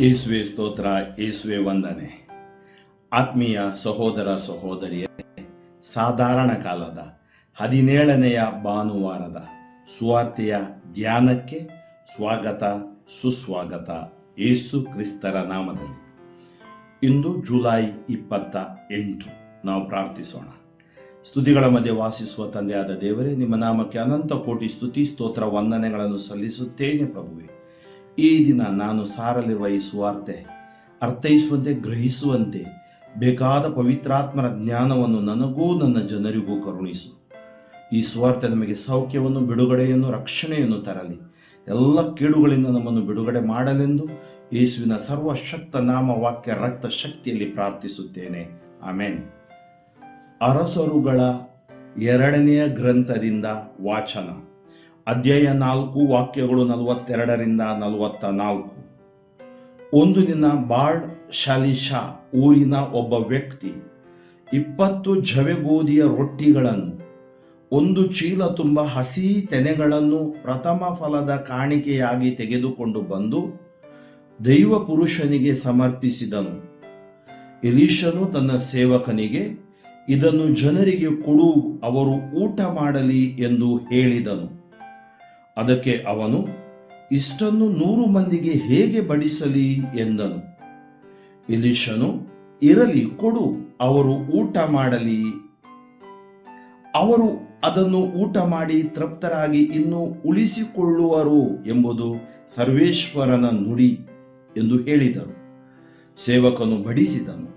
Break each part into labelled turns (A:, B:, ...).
A: ಯೇಸುವೆ ಸ್ತೋತ್ರ, ಯೇಸುವೆ ವಂದನೆ. ಆತ್ಮೀಯ ಸಹೋದರ ಸಹೋದರಿಯರೇ, ಸಾಧಾರಣ ಕಾಲದ 17ನೆಯ ಭಾನುವಾರದ ಸುವಾರ್ತೆಯ ಧ್ಯಾನಕ್ಕೆ ಸ್ವಾಗತ, ಸುಸ್ವಾಗತ. ಯೇಸು ಕ್ರಿಸ್ತರ ನಾಮದಲ್ಲಿ. ಇಂದು ಜುಲೈ 28. ನಾವು ಪ್ರಾರ್ಥಿಸೋಣ. ಸ್ತುತಿಗಳ ಮಧ್ಯೆ ವಾಸಿಸುವ ತಂದೆಯಾದ ದೇವರೇ, ನಿಮ್ಮ ನಾಮಕ್ಕೆ ಅನಂತ ಕೋಟಿ ಸ್ತುತಿ ಸ್ತೋತ್ರ ವಂದನೆಗಳನ್ನು ಸಲ್ಲಿಸುತ್ತೇನೆ ಪ್ರಭುವೆ. ಈ ದಿನ ನಾನು ಸಾರಲಿರುವ ಈ ಸುವಾರ್ತೆ ಅರ್ಥೈಸುವಂತೆ, ಗ್ರಹಿಸುವಂತೆ ಬೇಕಾದ ಪವಿತ್ರಾತ್ಮರ ಜ್ಞಾನವನ್ನು ನನಗೂ ನನ್ನ ಜನರಿಗೂ ಕರುಣಿಸು. ಈ ಸುವಾರ್ತೆ ನಮಗೆ ಸೌಖ್ಯವನ್ನು, ಬಿಡುಗಡೆಯನ್ನು, ರಕ್ಷಣೆಯನ್ನು ತರಲಿ. ಎಲ್ಲ ಕೇಡುಗಳಿಂದ ನಮ್ಮನ್ನು ಬಿಡುಗಡೆ ಮಾಡಲೆಂದು ಯೇಸುವಿನ ಸರ್ವಶಕ್ತ ನಾಮ ವಾಕ್ಯ ರಕ್ತ ಶಕ್ತಿಯಲ್ಲಿ ಪ್ರಾರ್ಥಿಸುತ್ತೇನೆ. ಆಮೇನ್. ಅರಸರುಗಳ 2ನೆಯ ಗ್ರಂಥದಿಂದ ವಾಚನ. ಅಧ್ಯಾಯ 4, ವಾಕ್ಯಗಳು 42ರಿಂದ 44. ಒಂದು ದಿನ ಬಾಳ್ ಶಾಲಿಷಾ ಊರಿನ ಒಬ್ಬ ವ್ಯಕ್ತಿ 20 ಜವೆಗೋದಿಯ ರೊಟ್ಟಿಗಳನ್ನು, 1 ಚೀಲ ತುಂಬ ಹಸಿ ತೆನೆಗಳನ್ನು ಪ್ರಥಮ ಫಲದ ಕಾಣಿಕೆಯಾಗಿ ತೆಗೆದುಕೊಂಡು ಬಂದು ದೈವ ಪುರುಷನಿಗೆ ಸಮರ್ಪಿಸಿದನು. ಎಲೀಷನು ತನ್ನ ಸೇವಕನಿಗೆ, ಇದನ್ನು ಜನರಿಗೆ ಕೊಡು, ಅವರು ಊಟ ಮಾಡಲಿ ಎಂದು ಹೇಳಿದನು. ಅದಕ್ಕೆ ಅವನು, ಇಷ್ಟನ್ನು 100 ಮಂದಿಗೆ ಹೇಗೆ ಬಡಿಸಲಿ ಎಂದನು. ಎಲೀಷನು, ಇರಲಿ, ಕೊಡು, ಅವರು ಊಟ ಮಾಡಲಿ. ಅವರು ಅದನ್ನು ಊಟ ಮಾಡಿ ತೃಪ್ತರಾಗಿ ಇನ್ನೂ ಉಳಿಸಿಕೊಳ್ಳುವರು ಎಂಬುದು ಸರ್ವೇಶ್ವರನ ನುಡಿ ಎಂದು ಹೇಳಿದರು. ಸೇವಕನು ಬಡಿಸಿದನು.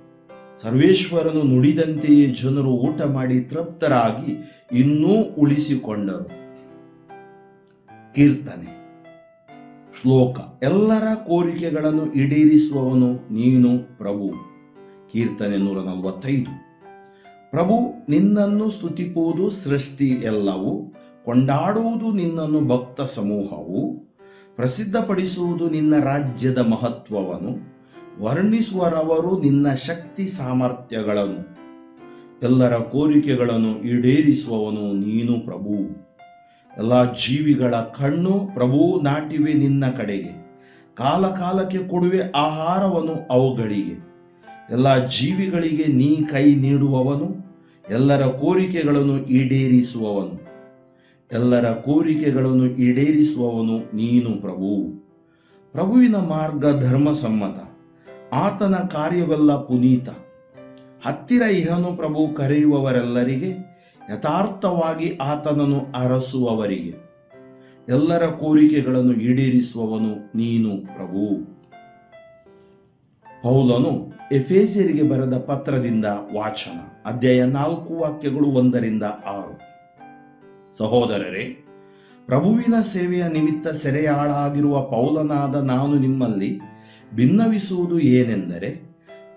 A: ಸರ್ವೇಶ್ವರನು ನುಡಿದಂತೆಯೇ ಜನರು ಊಟ ಮಾಡಿ ತೃಪ್ತರಾಗಿ ಇನ್ನೂ ಉಳಿಸಿಕೊಂಡರು. ಕೀರ್ತನೆ. ಶ್ಲೋಕ. ಎಲ್ಲರ ಕೋರಿಕೆಗಳನ್ನು ಈಡೇರಿಸುವವನು ನೀನು ಪ್ರಭು. ಕೀರ್ತನೆ 145. ಪ್ರಭು, ನಿನ್ನನ್ನು ಸ್ತುತಿಸುವುದು ಸೃಷ್ಟಿ ಎಲ್ಲವೂ, ಕೊಂಡಾಡುವುದು ನಿನ್ನನ್ನು ಭಕ್ತ ಸಮೂಹವು, ಪ್ರಸಿದ್ಧಪಡಿಸುವುದು ನಿನ್ನ ರಾಜ್ಯದ ಮಹತ್ವವನ್ನು, ವರ್ಣಿಸುವರವರು ನಿನ್ನ ಶಕ್ತಿ ಸಾಮರ್ಥ್ಯಗಳನ್ನು. ಎಲ್ಲರ ಕೋರಿಕೆಗಳನ್ನು ಈಡೇರಿಸುವವನು ನೀನು ಪ್ರಭು. ಎಲ್ಲ ಜೀವಿಗಳ ಕಣ್ಣು ಪ್ರಭು ನಾಟಿವೆ ನಿನ್ನ ಕಡೆಗೆ. ಕಾಲ ಕಾಲಕ್ಕೆ ಕೊಡುವೆ ಆಹಾರವನ್ನು ಅವುಗಳಿಗೆ. ಎಲ್ಲ ಜೀವಿಗಳಿಗೆ ನೀ ಕೈ ನೀಡುವವನು, ಎಲ್ಲರ ಕೋರಿಕೆಗಳನ್ನು ಈಡೇರಿಸುವವನು. ಎಲ್ಲರ ಕೋರಿಕೆಗಳನ್ನು ಈಡೇರಿಸುವವನು ನೀನು ಪ್ರಭು. ಪ್ರಭುವಿನ ಮಾರ್ಗ ಧರ್ಮಸಮ್ಮತ, ಆತನ ಕಾರ್ಯವೆಲ್ಲ ಪುನೀತ. ಹತ್ತಿರ ಇಹನು ಪ್ರಭು ಕರೆಯುವವರೆಲ್ಲರಿಗೆ, ಯಥಾರ್ಥವಾಗಿ ಆತನನ್ನು ಅರಸುವವರಿಗೆ. ಎಲ್ಲರ ಕೋರಿಕೆಗಳನ್ನು ಈಡೇರಿಸುವವನು ನೀನು ಪ್ರಭು. ಪೌಲನು ಎಫೆಸರಿಗೆ ಬರೆದ ಪತ್ರದಿಂದ ವಾಚನ. ಅಧ್ಯಾಯ 4, ವಾಕ್ಯಗಳು 1ರಿಂದ 6. ಸಹೋದರರೇ, ಪ್ರಭುವಿನ ಸೇವೆಯ ನಿಮಿತ್ತ ಸೆರೆಯಾಳಾಗಿರುವ ಪೌಲನಾದ ನಾನು ನಿಮ್ಮಲ್ಲಿ ಭಿನ್ನವಿಸುವುದು ಏನೆಂದರೆ,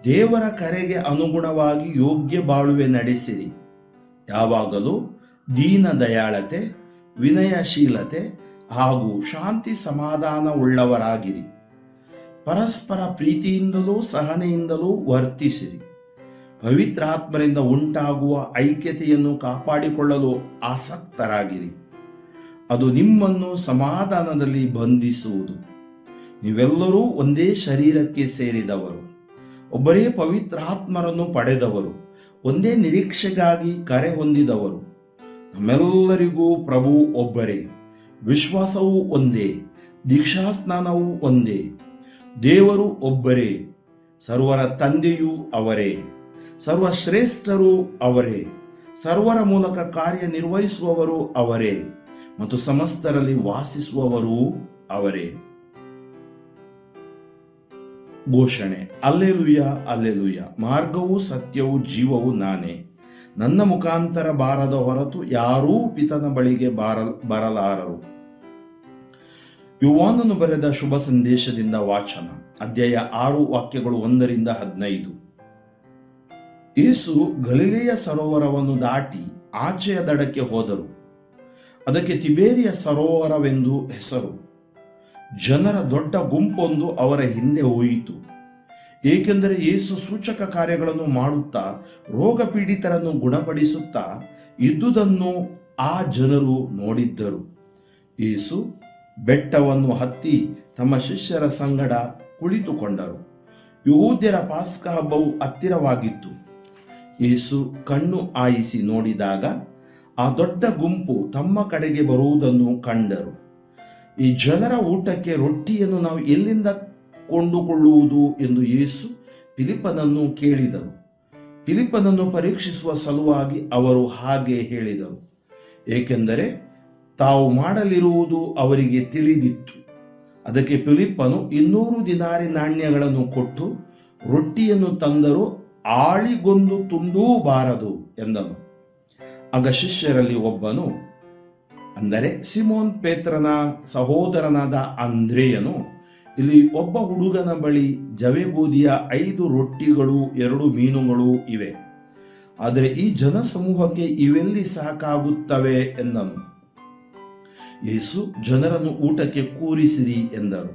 A: ದೇವರ ಕರೆಗೆ ಅನುಗುಣವಾಗಿ ಯೋಗ್ಯ ಬಾಳುವೆ ನಡೆಸಿರಿ. ಯಾವಾಗಲೂ ದೀನ ದಯಾಳತೆ, ವಿನಯಶೀಲತೆ ಹಾಗೂ ಶಾಂತಿ ಸಮಾಧಾನ ಉಳ್ಳವರಾಗಿರಿ. ಪರಸ್ಪರ ಪ್ರೀತಿಯಿಂದಲೂ ಸಹನೆಯಿಂದಲೂ ವರ್ತಿಸಿರಿ. ಪವಿತ್ರಾತ್ಮರಿಂದ ಉಂಟಾಗುವ ಐಕ್ಯತೆಯನ್ನು ಕಾಪಾಡಿಕೊಳ್ಳಲು ಆಸಕ್ತರಾಗಿರಿ. ಅದು ನಿಮ್ಮನ್ನು ಸಮಾಧಾನದಲ್ಲಿ ಬಂಧಿಸುವುದು. ನೀವೆಲ್ಲರೂ ಒಂದೇ ಶರೀರಕ್ಕೆ ಸೇರಿದವರು, ಒಬ್ಬರೇ ಪವಿತ್ರಾತ್ಮರನ್ನು ಪಡೆದವರು, ಒಂದೇ ನಿರೀಕ್ಷೆಗಾಗಿ ಕರೆ ಹೊಂದಿದವರು. ನಮ್ಮೆಲ್ಲರಿಗೂ ಪ್ರಭು ಒಬ್ಬರೇ, ವಿಶ್ವಾಸವೂ ಒಂದೇ, ದೀಕ್ಷಾಸ್ನಾನವೂ ಒಂದೇ. ದೇವರು ಒಬ್ಬರೇ, ಸರ್ವರ ತಂದೆಯೂ ಅವರೇ, ಸರ್ವಶ್ರೇಷ್ಠರೂ ಅವರೇ, ಸರ್ವರ ಮೂಲಕ ಕಾರ್ಯನಿರ್ವಹಿಸುವವರು ಅವರೇ ಮತ್ತು ಸಮಸ್ತರಲ್ಲಿ ವಾಸಿಸುವವರೂ ಅವರೇ. ಘೋಷಣೆ. Alleluia, alleluia. ಮಾರ್ಗವೂ ಸತ್ಯವೂ ಜೀವವೂ ನಾನೇ. ನನ್ನ ಮುಖಾಂತರ ಬಾರದ ಹೊರತು ಯಾರೂ ಪಿತನ ಬಳಿಗೆ ಬರಲಾರರು. ಯೋಹಾನನು ಬರೆದ ಶುಭ ಸಂದೇಶದಿಂದ ವಾಚನ. ಅಧ್ಯಾಯ 6, ವಾಕ್ಯಗಳು 1ರಿಂದ 15. ಯೇಸು ಗಲಿಲೆಯ ಸರೋವರವನ್ನು ದಾಟಿ ಆಚೆಯ ದಡಕ್ಕೆ ಹೋದರು. ಅದಕ್ಕೆ ತಿಬೇರಿಯ ಸರೋವರವೆಂದು ಹೆಸರು. ಜನರ ದೊಡ್ಡ ಗುಂಪೊಂದು ಅವರ ಹಿಂದೆ ಹೋಯಿತು, ಏಕೆಂದರೆ ಯೇಸು ಸೂಚಕ ಕಾರ್ಯಗಳನ್ನು ಮಾಡುತ್ತಾ ರೋಗ ಪೀಡಿತರನ್ನು ಗುಣಪಡಿಸುತ್ತಾ ಇದ್ದುದನ್ನು ಆ ಜನರು ನೋಡಿದ್ದರು. ಯೇಸು ಬೆಟ್ಟವನ್ನು ಹತ್ತಿ ತಮ್ಮ ಶಿಷ್ಯರ ಸಂಗಡ ಕುಳಿತುಕೊಂಡರು. ಯಹೂದ್ಯರ ಪಾಸ್ಕ ಹಬ್ಬವು ಹತ್ತಿರವಾಗಿತ್ತು. ಯೇಸು ಕಣ್ಣು ಹಾಯಿಸಿ ನೋಡಿದಾಗ ಆ ದೊಡ್ಡ ಗುಂಪು ತಮ್ಮ ಕಡೆಗೆ ಬರುವುದನ್ನು ಕಂಡರು. ಈ ಜನರ ಊಟಕ್ಕೆ ರೊಟ್ಟಿಯನ್ನು ನಾವು ಎಲ್ಲಿಂದ ಕೊಂಡುಕೊಳ್ಳುವುದು ಎಂದು ಯೇಸು ಫಿಲಿಪ್ಪನನ್ನು ಕೇಳಿದರು. ಫಿಲಿಪ್ಪನನ್ನು ಪರೀಕ್ಷಿಸುವ ಸಲುವಾಗಿ ಅವರು ಹಾಗೆ ಹೇಳಿದರು, ಏಕೆಂದರೆ ತಾವು ಮಾಡಲಿರುವುದು ಅವರಿಗೆ ತಿಳಿದಿತ್ತು. ಅದಕ್ಕೆ ಫಿಲಿಪ್ಪನು 200 ದಿನಾರಿ ನಾಣ್ಯಗಳನ್ನು ಕೊಟ್ಟು ರೊಟ್ಟಿಯನ್ನು ತಂದರೂ ಆಳಿಗೊಂದು ತುಂಡೂ ಬಾರದು ಎಂದನು. ಆಗ ಶಿಷ್ಯರಲ್ಲಿ ಒಬ್ಬನು, ಅಂದರೆ ಸಿಮೋನ್ ಪೇತ್ರನ ಸಹೋದರನಾದ ಅಂದ್ರೇಯನು, ಇಲ್ಲಿ ಒಬ್ಬ ಹುಡುಗನ ಬಳಿ ಜವೆಗೋದಿಯ 5 ರೊಟ್ಟಿಗಳು 2 ಮೀನುಗಳು ಇವೆ, ಆದರೆ ಈ ಜನಸಮೂಹಕ್ಕೆ ಇವೆಲ್ಲಿ ಸಾಕಾಗುತ್ತವೆ ಎಂದನು. ಯೇಸು ಜನರನ್ನು ಊಟಕ್ಕೆ ಕೂರಿಸಿರಿ ಎಂದರು.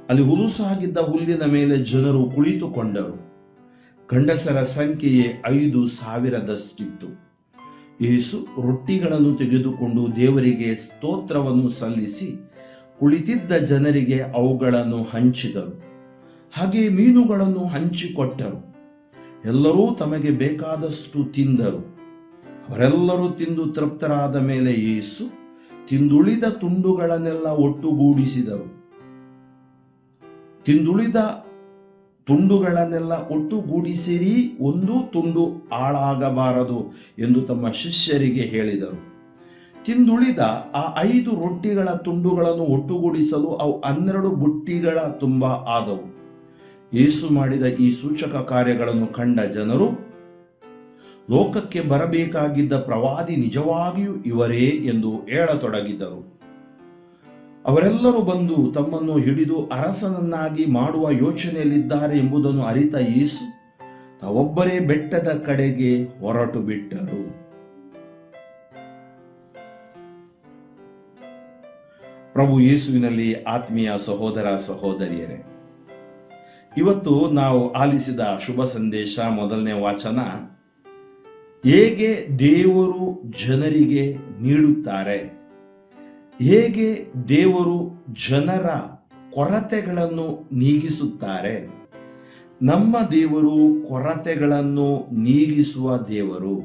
A: ಅಲ್ಲಿ ಹುಲುಸಾಗಿದ್ದ ಹುಲ್ಲಿನ ಮೇಲೆ ಜನರು ಕುಳಿತುಕೊಂಡರು. ಗಂಡಸರ ಸಂಖ್ಯೆಯೇ 5,000ದಷ್ಟಿತ್ತು. ಯೇಸು ರೊಟ್ಟಿಗಳನ್ನು ತೆಗೆದುಕೊಂಡು ದೇವರಿಗೆ ಸ್ತೋತ್ರವನ್ನು ಸಲ್ಲಿಸಿ ಕುಳಿತಿದ್ದ ಜನರಿಗೆ ಅವುಗಳನ್ನು ಹಂಚಿದರು. ಹಾಗೆ ಮೀನುಗಳನ್ನು ಹಂಚಿಕೊಟ್ಟರು. ಎಲ್ಲರೂ ತಮಗೆ ಬೇಕಾದಷ್ಟು ತಿಂದರು. ಅವರೆಲ್ಲರೂ ತಿಂದು ತೃಪ್ತರಾದ ಮೇಲೆ ಯೇಸು ತಿಂದುಳಿದ ತುಂಡುಗಳನ್ನೆಲ್ಲ ಒಟ್ಟುಗೂಡಿಸಿದರು. ತಿಂದುಳಿದ ತುಂಡುಗಳನ್ನೆಲ್ಲ ಒಟ್ಟುಗೂಡಿಸಿರಿ, ಒಂದು ತುಂಡು ಹಾಳಾಗಬಾರದು ಎಂದು ತಮ್ಮ ಶಿಷ್ಯರಿಗೆ ಹೇಳಿದರು. ತಿಂದುಳಿದ ಆ 5 ರೊಟ್ಟಿಗಳ ತುಂಡುಗಳನ್ನು ಒಟ್ಟುಗೂಡಿಸಲು ಅವು 12 ಬುಟ್ಟಿಗಳ ತುಂಬ ಆದವು. ಯೇಸು ಮಾಡಿದ ಈ ಸೂಚಕ ಕಾರ್ಯಗಳನ್ನು ಕಂಡ ಜನರು, ಲೋಕಕ್ಕೆ ಬರಬೇಕಾಗಿದ್ದ ಪ್ರವಾದಿ ನಿಜವಾಗಿಯೂ ಇವರೇ ಎಂದು ಹೇಳತೊಡಗಿದರು. ಅವರೆಲ್ಲರೂ ಬಂದು ತಮ್ಮನ್ನು ಹಿಡಿದು ಅರಸನನ್ನಾಗಿ ಮಾಡುವ ಯೋಚನೆಯಲ್ಲಿದ್ದಾರೆ ಎಂಬುದನ್ನು ಅರಿತ ಯೇಸು ತಾವೊಬ್ಬರೇ ಬೆಟ್ಟದ ಕಡೆಗೆ ಹೊರಟು ಬಿಟ್ಟರು. ಪ್ರಭು ಯೇಸುವಿನಲ್ಲಿ ಆತ್ಮೀಯ ಸಹೋದರ ಸಹೋದರಿಯರೇ, ಇವತ್ತು ನಾವು ಆಲಿಸಿದ ಶುಭ ಸಂದೇಶ ಮೊದಲನೇ ವಾಚನ, ಹೇಗೆ ದೇವರು ಜನರಿಗೆ ನೀಡುತ್ತಾರೆ, ಹೇಗೆ ದೇವರು ಜನರ ಕೊರತೆಗಳನ್ನು ನೀಗಿಸುತ್ತಾರೆ. ನಮ್ಮ ದೇವರು ಕೊರತೆಗಳನ್ನು ನೀಗಿಸುವ ದೇವರು.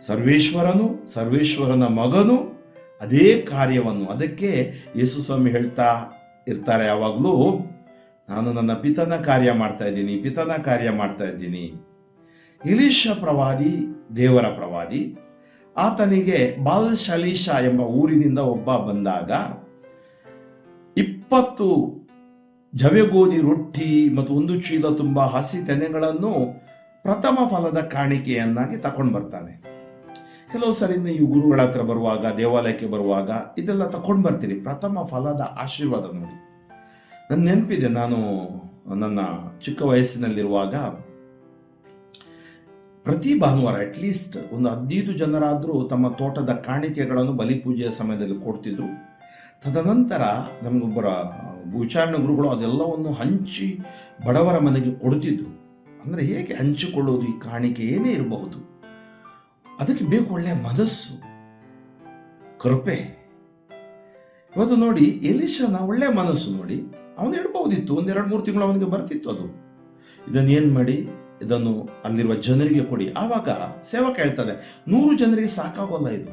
A: ಸರ್ವೇಶ್ವರನು, ಸರ್ವೇಶ್ವರನ ಮಗನು ಅದೇ ಕಾರ್ಯವನ್ನು, ಅದಕ್ಕೆ ಯೇಸು ಸ್ವಾಮಿ ಹೇಳ್ತಾ ಇರ್ತಾರೆ ಯಾವಾಗಲೂ, ನಾನು ನನ್ನ ಪಿತನ ಕಾರ್ಯ ಮಾಡ್ತಾ ಇದ್ದೀನಿ. ಎಲೀಷ ಪ್ರವಾದಿ, ದೇವರ ಪ್ರವಾದಿ, ಆತನಿಗೆ ಬಾಲ್ ಶಲೀಷ ಎಂಬ ಊರಿನಿಂದ ಒಬ್ಬ ಬಂದಾಗ 20 ಜವೆಗೋದಿ ರೊಟ್ಟಿ ಮತ್ತು 1 ಚೀಲ ತುಂಬ ಹಸಿ ತೆನೆಗಳನ್ನು ಪ್ರಥಮ ಫಲದ ಕಾಣಿಕೆಯನ್ನಾಗಿ ತಕೊಂಡು ಬರ್ತಾನೆ. ಕೆಲವು ಸರಿ ನೀವು ಗುರುಗಳ ಹತ್ರ ಬರುವಾಗ, ದೇವಾಲಯಕ್ಕೆ ಬರುವಾಗ ಇದೆಲ್ಲ ತಕೊಂಡು ಬರ್ತೀರಿ, ಪ್ರಥಮ ಫಲದ ಆಶೀರ್ವಾದ ನೋಡಿ. ನನ್ನ ನೆನಪಿದೆ, ನಾನು ನನ್ನ ಚಿಕ್ಕ ವಯಸ್ಸಿನಲ್ಲಿರುವಾಗ ಪ್ರತಿ ಭಾನುವಾರ ಅಟ್ಲೀಸ್ಟ್ ಒಂದು 15 ಜನರಾದರೂ ತಮ್ಮ ತೋಟದ ಕಾಣಿಕೆಗಳನ್ನು ಬಲಿಪೂಜೆಯ ಸಮಯದಲ್ಲಿ ಕೊಡ್ತಿದ್ರು. ತದನಂತರ ನಮಗೊಬ್ಬರ ವಿಚಾರಣೆ ಗುರುಗಳು ಅದೆಲ್ಲವನ್ನು ಹಂಚಿ ಬಡವರ ಮನೆಗೆ ಕೊಡ್ತಿದ್ರು. ಅಂದರೆ ಹೇಗೆ ಹಂಚಿಕೊಳ್ಳೋದು, ಈ ಕಾಣಿಕೆ ಏನೇ ಇರಬಹುದು, ಅದಕ್ಕೆ ಬೇಕು ಒಳ್ಳೆಯ ಮನಸ್ಸು, ಕೃಪೆ. ಇವತ್ತು ನೋಡಿ, ಎಲೀಷನ ಒಳ್ಳೆಯ ಮನಸ್ಸು ನೋಡಿ, ಅವನು ಇಡಬಹುದಿತ್ತು, 1-2-3 ತಿಂಗಳು ಅವನಿಗೆ ಬರ್ತಿತ್ತು. ಅದು ಇದನ್ನು ಏನು ಮಾಡಿ, ಇದನ್ನು ಅಲ್ಲಿರುವ ಜನರಿಗೆ ಕೊಡಿ. ಆವಾಗ ಸೇವಕ ಹೇಳ್ತಾರೆ, 100 ಜನರಿಗೆ ಸಾಕಾಗೋಲ್ಲ ಇದು.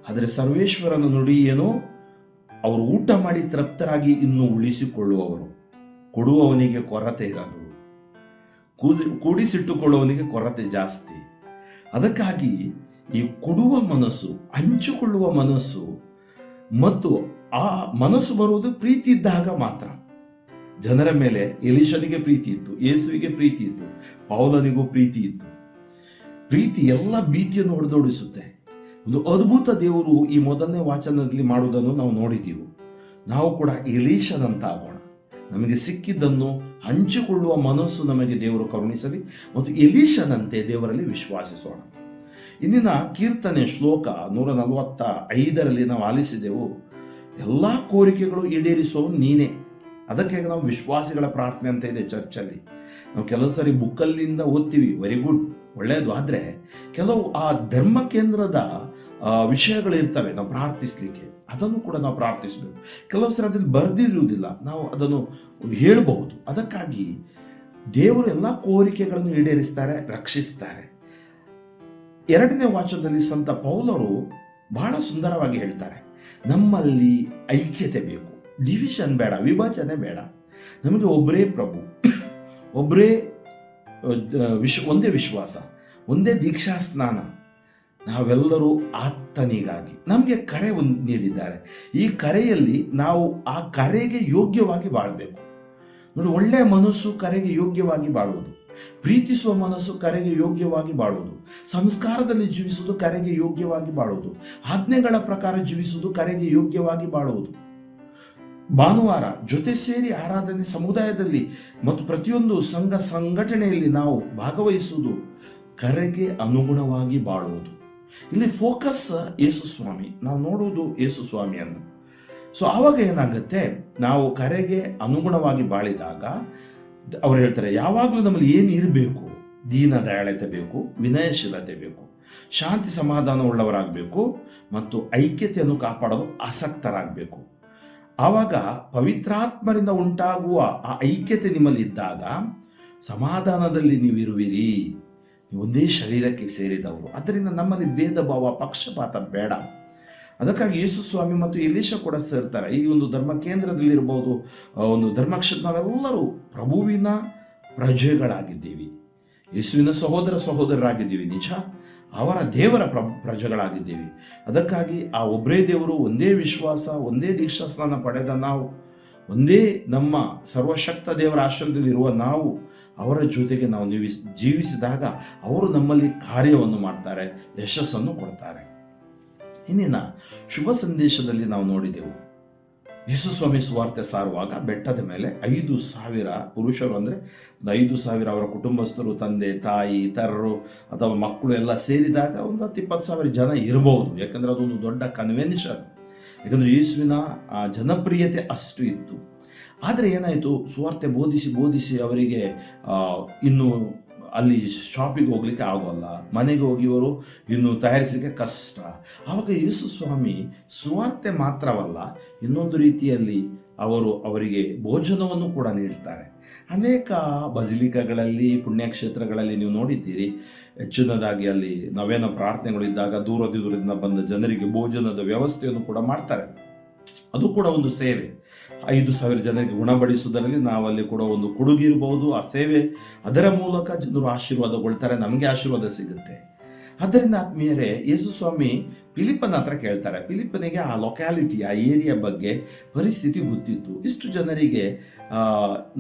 A: ಆದರೆ ಸರ್ವೇಶ್ವರನ ನುಡಿ ಏನೋ, ಅವರು ಊಟ ಮಾಡಿ ತೃಪ್ತರಾಗಿ ಇನ್ನು ಉಳಿಸಿಕೊಳ್ಳುವವರು. ಕೊಡುವವನಿಗೆ ಕೊರತೆ ಇರೋದು, ಕೂಡಿಸಿಟ್ಟುಕೊಳ್ಳುವವನಿಗೆ ಕೊರತೆ ಜಾಸ್ತಿ. ಅದಕ್ಕಾಗಿ ಈ ಕೊಡುವ ಮನಸ್ಸು, ಹಂಚಿಕೊಳ್ಳುವ ಮನಸ್ಸು, ಮತ್ತು ಆ ಮನಸ್ಸು ಬರುವುದು ಪ್ರೀತಿ ಇದ್ದಾಗ ಮಾತ್ರ. ಜನರ ಮೇಲೆ ಎಲೀಷನಿಗೆ ಪ್ರೀತಿ ಇತ್ತು, ಯೇಸುವಿಗೆ ಪ್ರೀತಿ ಇತ್ತು, ಪೌಲನಿಗೂ ಪ್ರೀತಿ ಇತ್ತು. ಪ್ರೀತಿ ಎಲ್ಲ ಭೀತಿಯನ್ನು ಹೊಡೆದೋಡಿಸುತ್ತೆ. ಒಂದು ಅದ್ಭುತ ದೇವರು ಈ ಮೊದಲನೇ ವಾಚನದಲ್ಲಿ ಮಾಡುವುದನ್ನು ನಾವು ನೋಡಿದ್ದೀವಿ. ನಾವು ಕೂಡ ಎಲೀಷನಂತ ಆಗೋಣ. ನಮಗೆ ಸಿಕ್ಕಿದ್ದನ್ನು ಹಂಚಿಕೊಳ್ಳುವ ಮನಸ್ಸು ನಮಗೆ ದೇವರು ಕರುಣಿಸಲಿ, ಮತ್ತು ಎಲೀಷನಂತೆ ದೇವರಲ್ಲಿ ವಿಶ್ವಾಸಿಸೋಣ. ಇಂದಿನ ಕೀರ್ತನೆ ಶ್ಲೋಕ 145ರಲ್ಲಿ ನಾವು ಆಲಿಸಿದೆವು, ಎಲ್ಲ ಕೋರಿಕೆಗಳು ಈಡೇರಿಸುವವು ನೀನೇ. ಅದಕ್ಕೆ ನಾವು ವಿಶ್ವಾಸಿಗಳ ಪ್ರಾರ್ಥನೆ ಅಂತ ಇದೆ ಚರ್ಚಲ್ಲಿ. ನಾವು ಕೆಲವು ಸರಿ ಬುಕ್ಕಲ್ಲಿಂದ ಓದ್ತೀವಿ, ವೆರಿ ಗುಡ್, ಒಳ್ಳೆಯದು. ಆದರೆ ಕೆಲವು ಆ ಧರ್ಮ ಕೇಂದ್ರದ ವಿಷಯಗಳಿರ್ತವೆ ನಾವು ಪ್ರಾರ್ಥಿಸ್ಲಿಕ್ಕೆ, ಅದನ್ನು ಕೂಡ ನಾವು ಪ್ರಾರ್ಥಿಸಬೇಕು. ಕೆಲವು ಸಲ ಅದ್ರಲ್ಲಿ ಬರೆದಿರುವುದಿಲ್ಲ, ನಾವು ಅದನ್ನು ಹೇಳಬಹುದು. ಅದಕ್ಕಾಗಿ ದೇವರು ಎಲ್ಲ ಕೋರಿಕೆಗಳನ್ನು ಈಡೇರಿಸ್ತಾರೆ, ರಕ್ಷಿಸ್ತಾರೆ. 2ನೇ ವಾಚನದಲ್ಲಿ ಸಂತ ಪೌಲರು ಬಹಳ ಸುಂದರವಾಗಿ ಹೇಳ್ತಾರೆ, ನಮ್ಮಲ್ಲಿ ಐಕ್ಯತೆ ಬೇಕು, ಡಿವಿಷನ್ ಬೇಡ, ವಿಭಜನೆ ಬೇಡ. ನಮಗೆ ಒಬ್ಬರೇ ಪ್ರಭು, ಒಬ್ಬರೇ ಒಂದೇ ವಿಶ್ವಾಸ, ಒಂದೇ ದೀಕ್ಷಾ ಸ್ನಾನ. ನಾವೆಲ್ಲರೂ ಆತನಿಗಾಗಿ ನಮಗೆ ಕರೆ ನೀಡಿದ್ದಾರೆ. ಈ ಕರೆಯಲ್ಲಿ ನಾವು ಆ ಕರೆಗೆ ಯೋಗ್ಯವಾಗಿ ಬಾಳಬೇಕು. ನೋಡಿ, ಒಳ್ಳೆಯ ಮನಸ್ಸು ಕರೆಗೆ ಯೋಗ್ಯವಾಗಿ ಬಾಳುವುದು, ಪ್ರೀತಿಸುವ ಮನಸ್ಸು ಕರೆಗೆ ಯೋಗ್ಯವಾಗಿ ಬಾಳುವುದು, ಸಂಸ್ಕಾರದಲ್ಲಿ ಜೀವಿಸುವುದು ಕರೆಗೆ ಯೋಗ್ಯವಾಗಿ ಬಾಳುವುದು, ಆಜ್ಞೆಗಳ ಪ್ರಕಾರ ಜೀವಿಸುವುದು ಕರೆಗೆ ಯೋಗ್ಯವಾಗಿ ಬಾಳುವುದು. ಭಾನುವಾರ ಜೊತೆ ಸೇರಿ ಆರಾಧನೆ ಸಮುದಾಯದಲ್ಲಿ ಮತ್ತು ಪ್ರತಿಯೊಂದು ಸಂಘ ಸಂಘಟನೆಯಲ್ಲಿ ನಾವು ಭಾಗವಹಿಸುವುದು ಕರೆಗೆ ಅನುಗುಣವಾಗಿ ಬಾಳುವುದು. ಇಲ್ಲಿ ಫೋಕಸ್ ಯೇಸು ಸ್ವಾಮಿ, ನಾವು ನೋಡುವುದು ಯೇಸು ಸ್ವಾಮಿ ಅಂತ. ಸೊ ಆವಾಗ ಏನಾಗುತ್ತೆ, ನಾವು ಕರೆಗೆ ಅನುಗುಣವಾಗಿ ಬಾಳಿದಾಗ ಅವ್ರು ಹೇಳ್ತಾರೆ, ಯಾವಾಗಲೂ ನಮ್ಮಲ್ಲಿ ಏನು ಇರಬೇಕು? ದೀನ ದಯಾಳತೆ ಬೇಕು, ವಿನಯಶೀಲತೆ ಬೇಕು, ಶಾಂತಿ ಸಮಾಧಾನ ಉಳ್ಳವರಾಗಬೇಕು ಮತ್ತು ಐಕ್ಯತೆಯನ್ನು ಕಾಪಾಡಲು ಆಸಕ್ತರಾಗಬೇಕು. ಆವಾಗ ಪವಿತ್ರಾತ್ಮರಿಂದ ಉಂಟಾಗುವ ಆ ಐಕ್ಯತೆ ನಿಮ್ಮಲ್ಲಿ ಇದ್ದಾಗ ಸಮಾಧಾನದಲ್ಲಿ ನೀವಿರುವಿರಿ. ಒಂದೇ ಶರೀರಕ್ಕೆ ಸೇರಿದವರು. ಆದ್ದರಿಂದ ನಮ್ಮಲ್ಲಿ ಭೇದ ಭಾವ, ಪಕ್ಷಪಾತ ಬೇಡ. ಅದಕ್ಕಾಗಿ ಯೇಸು ಸ್ವಾಮಿ ಮತ್ತು ಎಲೀಷ ಕೂಡ ಸೇರ್ತಾರೆ. ಈ ಒಂದು ಧರ್ಮ ಕೇಂದ್ರದಲ್ಲಿರ್ಬೋದು, ಒಂದು ಧರ್ಮಕ್ಷೇತ್ರ, ನಾವೆಲ್ಲರೂ ಪ್ರಭುವಿನ ಪ್ರಜೆಗಳಾಗಿದ್ದೀವಿ, ಯೇಸುವಿನ ಸಹೋದರರಾಗಿದ್ದೀವಿ. ನಿಜ, ಅವರ ದೇವರ ಪ್ರಜೆಗಳಾಗಿದ್ದೀವಿ. ಅದಕ್ಕಾಗಿ ಆ ಒಬ್ಬರೇ ದೇವರು, ಒಂದೇ ವಿಶ್ವಾಸ, ಒಂದೇ ದೀಕ್ಷಾ ಸ್ನಾನ ಪಡೆದ ನಾವು, ಒಂದೇ ನಮ್ಮ ಸರ್ವಶಕ್ತ ದೇವರ ಆಶ್ರಯದಲ್ಲಿರುವ ನಾವು, ಅವರ ಜೊತೆಗೆ ನಾವು ಜೀವಿಸಿದಾಗ ಅವರು ನಮ್ಮಲ್ಲಿ ಕಾರ್ಯವನ್ನು ಮಾಡ್ತಾರೆ, ಯಶಸ್ಸನ್ನು ಕೊಡ್ತಾರೆ. ಇನ್ನಿನ ಶುಭ ಸಂದೇಶದಲ್ಲಿ ನಾವು ನೋಡಿದೆವು, ಯೇಸು ಸ್ವಾಮಿ ಸುವಾರ್ತೆ ಸಾರುವಾಗ ಬೆಟ್ಟದ ಮೇಲೆ 5,000 ಪುರುಷರು, ಅಂದರೆ 5,000 ಅವರ ಕುಟುಂಬಸ್ಥರು, ತಂದೆ ತಾಯಿ ಇತರರು ಅಥವಾ ಮಕ್ಕಳು ಎಲ್ಲ ಸೇರಿದಾಗ ಒಂದು 10,000 ಜನ ಇರಬಹುದು. ಯಾಕಂದರೆ ಅದೊಂದು ದೊಡ್ಡ ಕನ್ವೆನ್ಷನ್. ಯಾಕಂದರೆ ಯೇಸುವಿನ ಜನಪ್ರಿಯತೆ ಅಷ್ಟು ಇತ್ತು. ಆದರೆ ಏನಾಯಿತು, ಸುವಾರ್ತೆ ಬೋಧಿಸಿ ಅವರಿಗೆ ಇನ್ನು ಅಲ್ಲಿ ಶಾಪಿಗೆ ಹೋಗ್ಲಿಕ್ಕೆ ಆಗೋಲ್ಲ, ಮನೆಗೆ ಹೋಗಿ ಇವರು ಇನ್ನು ತಯಾರಿಸಲಿಕ್ಕೆ ಕಷ್ಟ. ಆವಾಗ ಯೇಸು ಸ್ವಾಮಿ ಸುವಾರ್ತೆ ಮಾತ್ರವಲ್ಲ, ಇನ್ನೊಂದು ರೀತಿಯಲ್ಲಿ ಅವರಿಗೆ ಭೋಜನವನ್ನು ಕೂಡ ನೀಡ್ತಾರೆ. ಅನೇಕ ಬಜಿಲಿಕಾಗಳಲ್ಲಿ, ಪುಣ್ಯಕ್ಷೇತ್ರಗಳಲ್ಲಿ ನೀವು ನೋಡಿದ್ದೀರಿ, ಹೆಚ್ಚಿನದಾಗಿ ಅಲ್ಲಿ ನವೇನ ಪ್ರಾರ್ಥನೆಗಳಿದ್ದಾಗ ದೂರದಿಂದ ಬಂದ ಜನರಿಗೆ ಭೋಜನದ ವ್ಯವಸ್ಥೆಯನ್ನು ಕೂಡ ಮಾಡ್ತಾರೆ. ಅದು ಕೂಡ ಒಂದು ಸೇವೆ. 5,000 ಜನರಿಗೆ ಗುಣಪಡಿಸುವುದರಲ್ಲಿ ನಾವಲ್ಲಿ ಕೂಡ ಒಂದು ಕೊಡುಗೆ ಇರಬಹುದು. ಆ ಸೇವೆ, ಅದರ ಮೂಲಕ ಜನರು ಆಶೀರ್ವಾದಗೊಳ್ತಾರೆ, ನಮಗೆ ಆಶೀರ್ವಾದ ಸಿಗುತ್ತೆ. ಆದ್ದರಿಂದ ಆತ್ಮೀಯರೇ, ಯೇಸು ಸ್ವಾಮಿ ಫಿಲಿಪ್ಪನ ಹತ್ರ ಕೇಳ್ತಾರೆ. ಫಿಲಿಪ್ಪನಿಗೆ ಆ ಲೊಕ್ಯಾಲಿಟಿ, ಆ ಏರಿಯಾ ಬಗ್ಗೆ ಪರಿಸ್ಥಿತಿ ಗೊತ್ತಿತ್ತು. ಇಷ್ಟು ಜನರಿಗೆ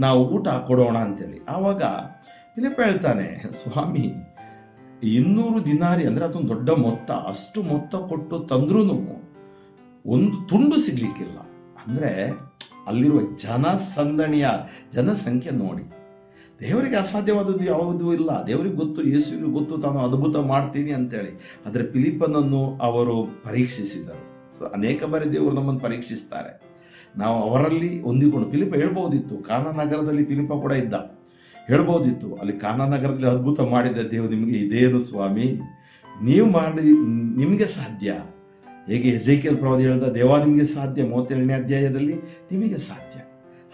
A: ನಾವು ಊಟ ಕೊಡೋಣ ಅಂತೇಳಿ. ಆವಾಗ ಫಿಲಿಪ್ಪ ಹೇಳ್ತಾನೆ, ಸ್ವಾಮಿ 200 ದಿನಾರಿ, ಅಂದರೆ ಅದೊಂದು ದೊಡ್ಡ ಮೊತ್ತ, ಅಷ್ಟು ಮೊತ್ತ ಕೊಟ್ಟು ತಂದ್ರೂ ಒಂದು ತುಂಡು ಸಿಗ್ಲಿಕ್ಕಿಲ್ಲ. ಅಂದರೆ ಅಲ್ಲಿರುವ ಜನಸಂಖ್ಯೆ ನೋಡಿ. ದೇವರಿಗೆ ಅಸಾಧ್ಯವಾದದ್ದು ಯಾವುದೂ ಇಲ್ಲ. ದೇವರಿಗೆ ಗೊತ್ತು, ಯೇಸುವಿಗೆ ಗೊತ್ತು ತಾನು ಅದ್ಭುತ ಮಾಡ್ತೀನಿ ಅಂತೇಳಿ. ಆದರೆ ಫಿಲಿಪ್ಪನನ್ನು ಅವರು ಪರೀಕ್ಷಿಸಿದರು. ಅನೇಕ ಬಾರಿ ದೇವರು ನಮ್ಮನ್ನು ಪರೀಕ್ಷಿಸ್ತಾರೆ. ನಾವು ಅವರಲ್ಲಿ ಹೊಂದಿಕೊಂಡು, ಫಿಲಿಪ್ಪ ಹೇಳ್ಬೋದಿತ್ತು, ಕಾನಾ ನಗರದಲ್ಲಿ ಫಿಲಿಪ್ಪ ಕೂಡ ಇದ್ದ, ಹೇಳ್ಬೋದಿತ್ತು, ಅಲ್ಲಿ ಕಾನಾ ನಗರದಲ್ಲಿ ಅದ್ಭುತ ಮಾಡಿದ ದೇವರು ನಿಮಗೆ ಇದೇನು ಸ್ವಾಮಿ, ನೀವು ಮಾಡಿ ನಿಮಗೆ ಸಾಧ್ಯ. ಹೇಗೆ ಎಜೆಕಿಯೇಲ್ ಪ್ರವಾದಿ ಹೇಳಿದ, ದೇವ ನಿಮಗೆ ಸಾಧ್ಯ, 37ನೇ ಅಧ್ಯಾಯದಲ್ಲಿ ನಿಮಗೆ ಸಾಧ್ಯ.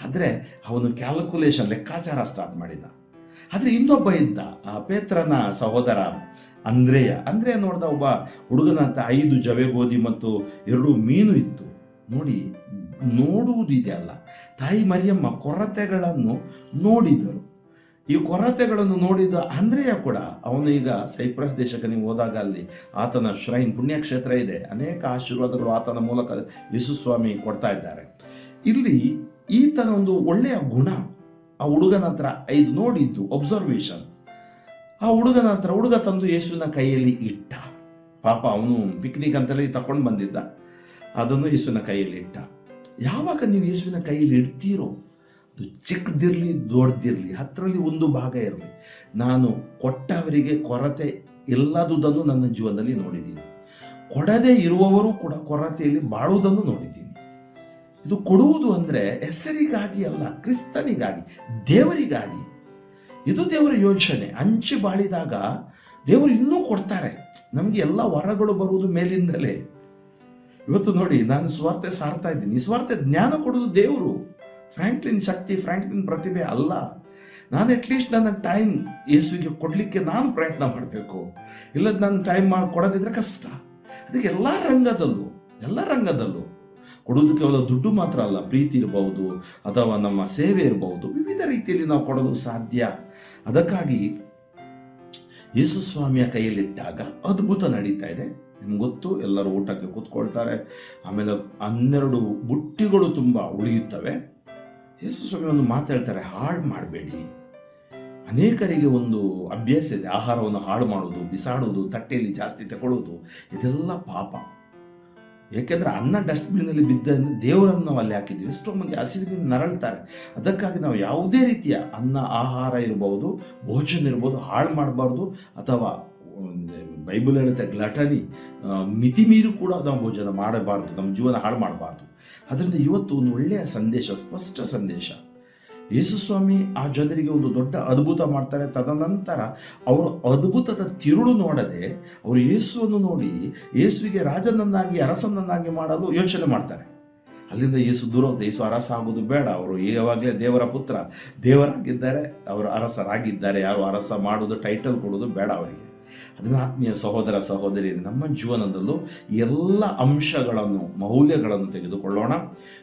A: ಆದರೆ ಅವನು ಕ್ಯಾಲ್ಕುಲೇಷನ್, ಲೆಕ್ಕಾಚಾರ ಸ್ಟಾರ್ಟ್ ಮಾಡಿದ. ಆದರೆ ಇನ್ನೊಬ್ಬ ಇದ್ದ, ಆ ಪೇತ್ರನ ಸಹೋದರ ಅಂದ್ರೆಯ ನೋಡಿದ ಒಬ್ಬ ಹುಡುಗನಂತ 5 ಜವೆ ಗೋಧಿ ಮತ್ತು 2 ಮೀನು ಇತ್ತು. ನೋಡಿ, ನೋಡುವುದಿದೆಯಲ್ಲ, ತಾಯಿ ಮರಿಯಮ್ಮ ಕೊರತೆಗಳನ್ನು ನೋಡಿದರು. ಈ ಕೊರತೆಗಳನ್ನು ನೋಡಿದ ಅಂದ್ರೆಯ ಕೂಡ, ಅವನು ಈಗ ಸೈಪ್ರಸ್ ದೇಶಕ್ಕೆ ನೀವು ಹೋದಾಗ ಅಲ್ಲಿ ಆತನ ಶ್ರೈನ್, ಪುಣ್ಯಕ್ಷೇತ್ರ ಇದೆ. ಅನೇಕ ಆಶೀರ್ವಾದಗಳು ಆತನ ಮೂಲಕ ಯೇಸು ಸ್ವಾಮಿ ಕೊಡ್ತಾ ಇದ್ದಾರೆ. ಇಲ್ಲಿ ಈತನ ಒಂದು ಒಳ್ಳೆಯ ಗುಣ, ಆ ಹುಡುಗನ ಹತ್ರ 5 ನೋಡಿದ್ದು, ಒಬ್ಸರ್ವೇಷನ್. ಆ ಹುಡುಗನ ಹತ್ರ ಹುಡುಗ ತಂದು ಯೇಸುವಿನ ಕೈಯಲ್ಲಿ ಇಟ್ಟ. ಪಾಪ ಅವನು ಪಿಕ್ನಿಕ್ ಅಂತೇಳಿ ತಕೊಂಡು ಬಂದಿದ್ದ, ಅದನ್ನು ಯೇಸುವಿನ ಕೈಯಲ್ಲಿ ಇಟ್ಟ. ಯಾವಾಗ ನೀವು ಯೇಸುವಿನ ಕೈಯಲ್ಲಿ ಇಡ್ತೀರೋ, ಅದು ಚಿಕ್ಕದಿರಲಿ ದೊಡ್ಡದಿರಲಿ, 10ರಲ್ಲಿ 1 ಭಾಗ ಇರಲಿ, ನಾನು ಕೊಟ್ಟವರಿಗೆ ಕೊರತೆ ಇಲ್ಲದುದನ್ನು ನನ್ನ ಜೀವನದಲ್ಲಿ ನೋಡಿದ್ದೀನಿ. ಕೊಡದೇ ಇರುವವರು ಕೂಡ ಕೊರತೆಯಲ್ಲಿ ಬಾಳುವುದನ್ನು ನೋಡಿದ್ದೀನಿ. ಇದು ಕೊಡುವುದು ಅಂದರೆ ಹೆಸರಿಗಾಗಿ ಅಲ್ಲ, ಕ್ರಿಸ್ತನಿಗಾಗಿ, ದೇವರಿಗಾಗಿ. ಇದು ದೇವರ ಯೋಚನೆ. ಹಂಚಿ ಬಾಳಿದಾಗ ದೇವರು ಇನ್ನೂ ಕೊಡ್ತಾರೆ. ನಮಗೆ ಎಲ್ಲ ವರಗಳು ಬರುವುದು ಮೇಲಿಂದಲೇ. ಇವತ್ತು ನೋಡಿ, ನಾನು ಸ್ವಾರ್ಥ ಸಾರ್ತಾ ಇದ್ದೀನಿ. ಈ ಸ್ವಾರ್ಥ ಜ್ಞಾನ ಕೊಡೋದು ದೇವರು, ಫ್ರಾಂಕ್ಲಿನ್ ಶಕ್ತಿ, ಫ್ರಾಂಕ್ಲಿನ್ ಪ್ರತಿಭೆ ಅಲ್ಲ. ನಾನು ಅಟ್ಲೀಸ್ಟ್ ನನ್ನ ಟೈಮ್ ಯೇಸುವಿಗೆ ಕೊಡಲಿಕ್ಕೆ ನಾನು ಪ್ರಯತ್ನ ಮಾಡಬೇಕು. ಇಲ್ಲದ ನಾನು ಟೈಮ್ ಕೊಡೋದಿದ್ರೆ ಕಷ್ಟ. ಅದಕ್ಕೆ ಎಲ್ಲ ರಂಗದಲ್ಲೂ ಕೊಡೋದು ಕೇವಲ ದುಡ್ಡು ಮಾತ್ರ ಅಲ್ಲ, ಪ್ರೀತಿ ಇರಬಹುದು, ಅಥವಾ ನಮ್ಮ ಸೇವೆ ಇರಬಹುದು, ವಿವಿಧ ರೀತಿಯಲ್ಲಿ ನಾವು ಕೊಡೋದು ಸಾಧ್ಯ. ಅದಕ್ಕಾಗಿ ಯೇಸು ಸ್ವಾಮಿಯ ಕೈಯಲ್ಲಿಟ್ಟಾಗ ಅದ್ಭುತ ನಡೀತಾ ಇದೆ. ನಿಮ್ಗೆ ಗೊತ್ತು, ಎಲ್ಲರೂ ಊಟಕ್ಕೆ ಕೂತ್ಕೊಳ್ತಾರೆ, ಆಮೇಲೆ 12 ಬುಟ್ಟಿಗಳು ತುಂಬ ಉಳಿಯುತ್ತವೆ. ಯೇಸು ಸ್ವಾಮಿ ಒಂದು ಮಾತು ಹೇಳ್ತಾರೆ, ಹಾಳು ಮಾಡಬೇಡಿ. ಅನೇಕರಿಗೆ ಒಂದು ಅಭ್ಯಾಸ ಇದೆ, ಆಹಾರವನ್ನು ಹಾಳು ಮಾಡೋದು, ಬಿಸಾಡೋದು, ತಟ್ಟೆಯಲ್ಲಿ ಜಾಸ್ತಿ ತಗೊಳ್ಳೋದು, ಇದೆಲ್ಲ ಪಾಪ. ಏಕೆಂದರೆ ಅನ್ನ ಡಸ್ಟ್ಬಿನ್ನಲ್ಲಿ ಬಿದ್ದ ದೇವರನ್ನು ನಾವು ಅಲ್ಲಿ ಹಾಕಿದ್ದೀವಿ. ಎಷ್ಟೋ ಮಂದಿ ಹಸಿವಿನಿಂದ ನರಳ್ತಾರೆ. ಅದಕ್ಕಾಗಿ ನಾವು ಯಾವುದೇ ರೀತಿಯ ಅನ್ನ, ಆಹಾರ ಇರ್ಬೋದು, ಭೋಜನ ಇರ್ಬೋದು, ಹಾಳು ಮಾಡಬಾರ್ದು. ಅಥವಾ ಬೈಬಲ್ ಹೇಳುತ್ತೆ, ಗ್ಲಟನಿ, ಮಿತಿ ಮೀರಿ ಕೂಡ ನಾವು ಭೋಜನ ಮಾಡಬಾರ್ದು, ನಮ್ಮ ಜೀವನ ಹಾಳು ಮಾಡಬಾರ್ದು. ಅದರಿಂದ ಇವತ್ತು ಒಂದು ಒಳ್ಳೆಯ ಸಂದೇಶ, ಸ್ಪಷ್ಟ ಸಂದೇಶ. ಯೇಸು ಸ್ವಾಮಿ ಆ ಜನರಿಗೆ ಒಂದು ದೊಡ್ಡ ಅದ್ಭುತ ಮಾಡ್ತಾರೆ. ತದನಂತರ ಅವರು ಅದ್ಭುತದ ತಿರುಳು ನೋಡದೆ ಅವರು ಯೇಸುವನ್ನು ನೋಡಿ ಯೇಸುವಿಗೆ ರಾಜನನ್ನಾಗಿ, ಅರಸನನ್ನಾಗಿ ಮಾಡಲು ಯೋಚನೆ ಮಾಡ್ತಾರೆ. ಅಲ್ಲಿಂದ ಯೇಸು ದೂರ ಹೋಗ್ತಾರೆ. ಯೇಸು ಅರಸ ಆಗೋದು ಬೇಡ, ಅವರು ಯಾವಾಗಲೇ ದೇವರ ಪುತ್ರ, ದೇವರಾಗಿದ್ದಾರೆ, ಅವರು ಅರಸರಾಗಿದ್ದಾರೆ. ಯಾರು ಅರಸ ಮಾಡೋದು, ಟೈಟಲ್ ಕೊಡೋದು ಬೇಡ ಅವರಿಗೆ. ಅದನ್ನು ಆತ್ಮೀಯ ಸಹೋದರ ಸಹೋದರಿ, ನಮ್ಮ ಜೀವನದಲ್ಲೂ ಎಲ್ಲ ಅಂಶಗಳನ್ನು, ಮೌಲ್ಯಗಳನ್ನು ತೆಗೆದುಕೊಳ್ಳೋಣ.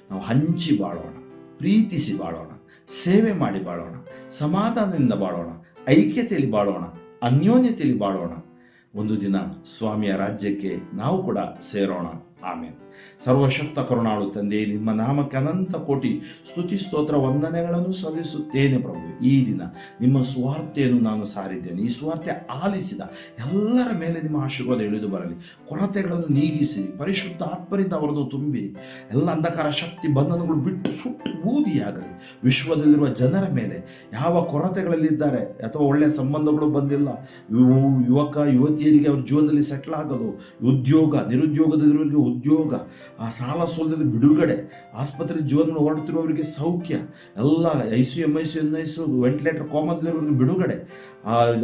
A: ನಾವು ಹಂಚಿ ಬಾಳೋಣ, ಪ್ರೀತಿಸಿ ಬಾಳೋಣ, ಸೇವೆ ಮಾಡಿ ಬಾಳೋಣ, ಸಮಾಧಾನದಿಂದ ಬಾಳೋಣ, ಐಕ್ಯತೆಯಲ್ಲಿ ಬಾಳೋಣ, ಅನ್ಯೋನ್ಯತೆಯಲ್ಲಿ ಬಾಳೋಣ. ಒಂದು ದಿನ ಸ್ವಾಮಿಯ ರಾಜ್ಯಕ್ಕೆ ನಾವು ಕೂಡ ಸೇರೋಣ. ಆಮೇಲೆ ಸರ್ವಶಕ್ತ ಕರುಣಾಳು ತಂದೆ, ನಿಮ್ಮ ನಾಮಕ್ಕೆ ಅನಂತ ಕೋಟಿ ಸ್ತುತಿ ಸ್ತೋತ್ರ ವಂದನೆಗಳನ್ನು ಸಲ್ಲಿಸುತ್ತೇನೆ ಪ್ರಭು. ಈ ದಿನ ನಿಮ್ಮ ಸ್ವಾರ್ಥೆಯನ್ನು ನಾನು ಸಾರಿದ್ದೇನೆ. ಈ ಸ್ವಾರ್ಥ ಆಲಿಸಿದ ಎಲ್ಲರ ಮೇಲೆ ನಿಮ್ಮ ಆಶೀರ್ವಾದ ಇಳಿದು ಬರಲಿ. ಕೊರತೆಗಳನ್ನು ನೀಗಿಸಿರಿ, ಪರಿಶುದ್ಧ ಆತ್ಮರಿಂದ ಅವರನ್ನು ತುಂಬಿರಿ. ಎಲ್ಲ ಅಂಧಕಾರ ಶಕ್ತಿ ಬಂಧನಗಳು ಬಿಟ್ಟು ಸುಟ್ಟು ಬೂದಿಯಾಗಲಿ. ವಿಶ್ವದಲ್ಲಿರುವ ಜನರ ಮೇಲೆ ಯಾವ ಕೊರತೆಗಳಲ್ಲಿದ್ದಾರೆ, ಅಥವಾ ಒಳ್ಳೆಯ ಸಂಬಂಧಗಳು ಬಂದಿಲ್ಲ, ಯುವಕ ಯುವತಿಯರಿಗೆ ಅವ್ರ ಜೀವನದಲ್ಲಿ ಸೆಟ್ಲ್ ಆಗೋದು, ಉದ್ಯೋಗ, ನಿರುದ್ಯೋಗದಲ್ಲಿರೋರಿಗೆ ಉದ್ಯೋಗ, ಆ ಸಾಲ ಸೋಲದಲ್ಲಿ ಬಿಡುಗಡೆ, ಆಸ್ಪತ್ರೆ ಜೀವನ ಹೊರಡ್ತಿರೋರಿಗೆ ಸೌಖ್ಯ, ಎಲ್ಲ ICU, MICU, NICU, ವೆಂಟಿಲೇಟರ್ ಕೋಮದಲ್ಲಿರೋರಿಗೆ ಬಿಡುಗಡೆ,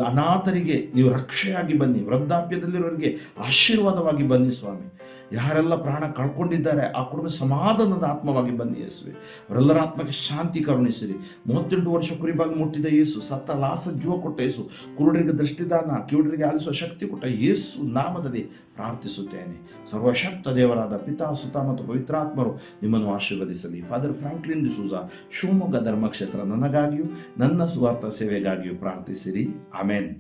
A: ಅನಾಥರಿಗೆ ನೀವು ರಕ್ಷೆಯಾಗಿ ಬನ್ನಿ, ವೃದ್ಧಾಪ್ಯದಲ್ಲಿರೋರಿಗೆ ಆಶೀರ್ವಾದವಾಗಿ ಬನ್ನಿ ಸ್ವಾಮಿ. ಯಾರೆಲ್ಲ ಪ್ರಾಣ ಕಳ್ಕೊಂಡಿದ್ದಾರೆ ಆ ಕುಟುಂಬ ಸಮಾಧಾನದ ಆತ್ಮವಾಗಿ ಬನ್ನಿ ಯೇಸುವೆ. ಅವರೆಲ್ಲರ ಆತ್ಮಕ್ಕೆ ಶಾಂತಿ ಕರುಣಿಸಿರಿ. 38 ವರ್ಷ ಕುರಿಬಾಗಿ ಮುಟ್ಟಿದ ಯೇಸು, ಸತ್ತ ಲಾಸ ಜೀವ ಕೊಟ್ಟ ಯೇಸು, ಕುರುಡರಿಗೆ ದೃಷ್ಟಿದಾನ, ಕಿವುಡರಿಗೆ ಆಲಿಸುವ ಶಕ್ತಿ ಕೊಟ್ಟ ಯೇಸು ನಾಮದಲ್ಲಿ ಪ್ರಾರ್ಥಿಸುತ್ತೇನೆ. ಸರ್ವಶಕ್ತ ದೇವರಾದ ಪಿತಾ, ಸುತ ಮತ್ತು ಪವಿತ್ರಾತ್ಮರು ನಿಮ್ಮನ್ನು ಆಶೀರ್ವದಿಸಲಿ. ಫಾದರ್ ಫ್ರಾಂಕ್ಲಿನ್ ಡಿಸೂಜಾ, ಶಿವಮೊಗ್ಗ ಧರ್ಮಕ್ಷೇತ್ರ, ನನಗಾಗಿಯೂ ನನ್ನ ಸ್ವಾರ್ಥ ಸೇವೆಗಾಗಿಯೂ ಪ್ರಾರ್ಥಿಸಿರಿ. ಆಮೇನ್.